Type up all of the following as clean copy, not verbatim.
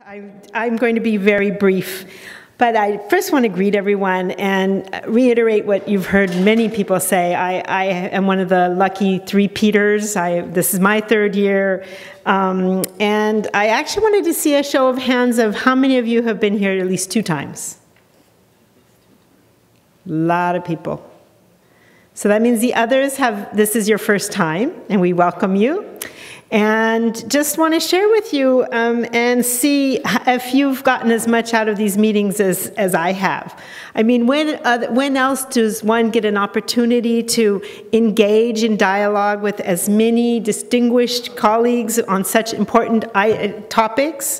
I'm going to be very brief, but I first want to greet everyone and reiterate what you've heard many people say. I am one of the lucky three-peaters. This is my third year, and I actually wanted to see a show of hands of how many of you have been here at least 2 times. A lot of people. So that means the others this is your first time, and we welcome you. And just want to share with you and see if you've gotten as much out of these meetings as I have. I mean, when else does one get an opportunity to engage in dialogue with as many distinguished colleagues on such important topics?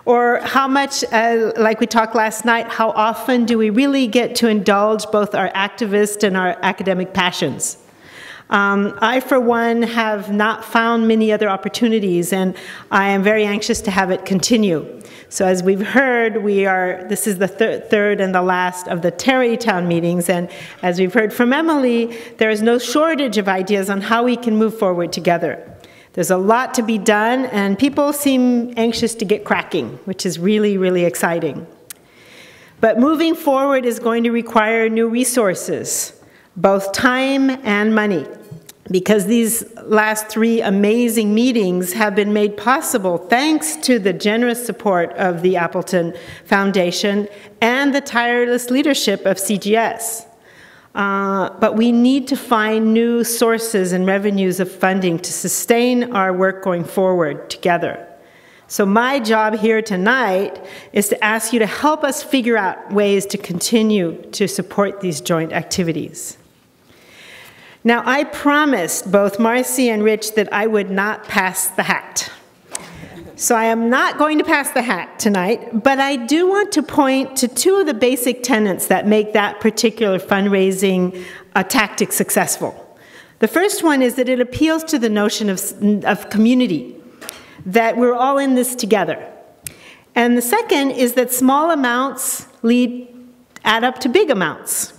Or how much, like we talked last night, how often do we really get to indulge both our activist and our academic passions? I, for one, have not found many other opportunities, and I am very anxious to have it continue. So as we've heard, this is the third and the last of the Tarrytown meetings, and as we've heard from Emily, there is no shortage of ideas on how we can move forward together. There's a lot to be done, and people seem anxious to get cracking, which is really, really exciting. But moving forward is going to require new resources, both time and money, because these last 3 amazing meetings have been made possible thanks to the generous support of the Appleton Foundation and the tireless leadership of CGS. But we need to find new sources and revenues of funding to sustain our work going forward together. So my job here tonight is to ask you to help us figure out ways to continue to support these joint activities. Now, I promised both Marcy and Rich that I would not pass the hat. So I am not going to pass the hat tonight, but I do want to point to 2 of the basic tenets that make that particular fundraising tactic successful. The first one is that it appeals to the notion of community, that we're all in this together. And the second is that small amounts add up to big amounts.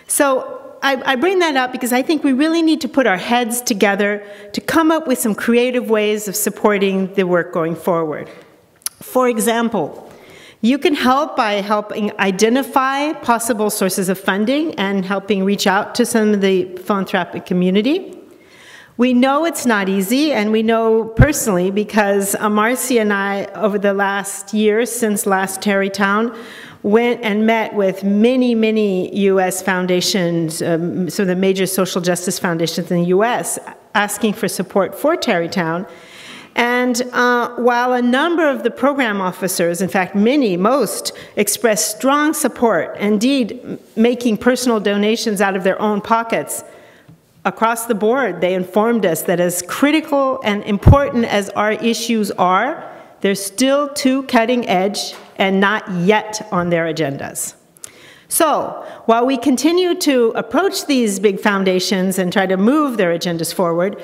So I bring that up because I think we really need to put our heads together to come up with some creative ways of supporting the work going forward. For example, you can help by helping identify possible sources of funding and helping reach out to some of the philanthropic community. We know it's not easy, and we know personally because Marcy and I, over the last year since last Tarrytown, went and met with many U.S. foundations, some of the major social justice foundations in the U.S., asking for support for Tarrytown. And while a number of the program officers, in fact most, expressed strong support, indeed making personal donations out of their own pockets, across the board, they informed us that as critical and important as our issues are, they're still too cutting edge and not yet on their agendas. So, while we continue to approach these big foundations and try to move their agendas forward,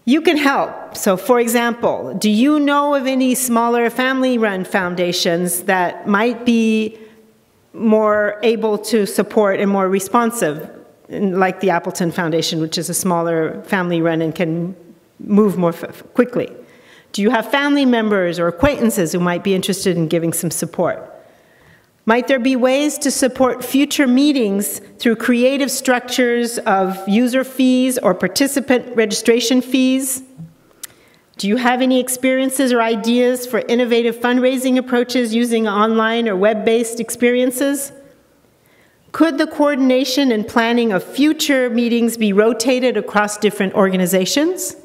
you can help. So, for example, do you know of any smaller family-run foundations that might be more able to support and more responsive, like the Appleton Foundation, which is a smaller family-run and can move more quickly? Do you have family members or acquaintances who might be interested in giving some support? Might there be ways to support future meetings through creative structures of user fees or participant registration fees? Do you have any experiences or ideas for innovative fundraising approaches using online or web-based experiences? Could the coordination and planning of future meetings be rotated across different organizations?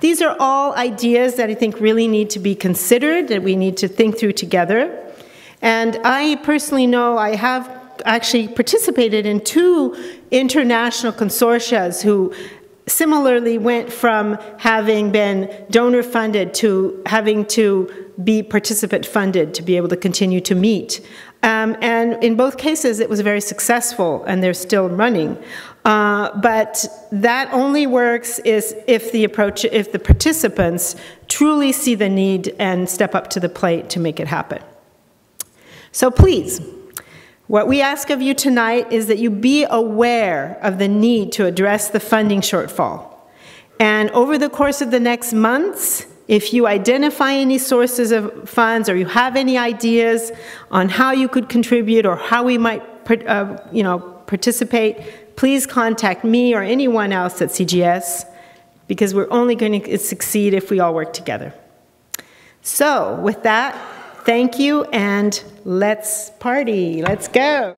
These are all ideas that I think really need to be considered, that we need to think through together. And I personally know I have actually participated in 2 international consortia who similarly went from having been donor funded to having to be participant funded to be able to continue to meet. And in both cases, it was very successful, and they're still running. But that only works if the participants truly see the need and step up to the plate to make it happen. So please, what we ask of you tonight is that you be aware of the need to address the funding shortfall. And over the course of the next months, If you identify any sources of funds or you have any ideas on how you could contribute or how we might participate, please contact me or anyone else at CGS, because we're only going to succeed if we all work together. So with that, thank you, and let's party. Let's go.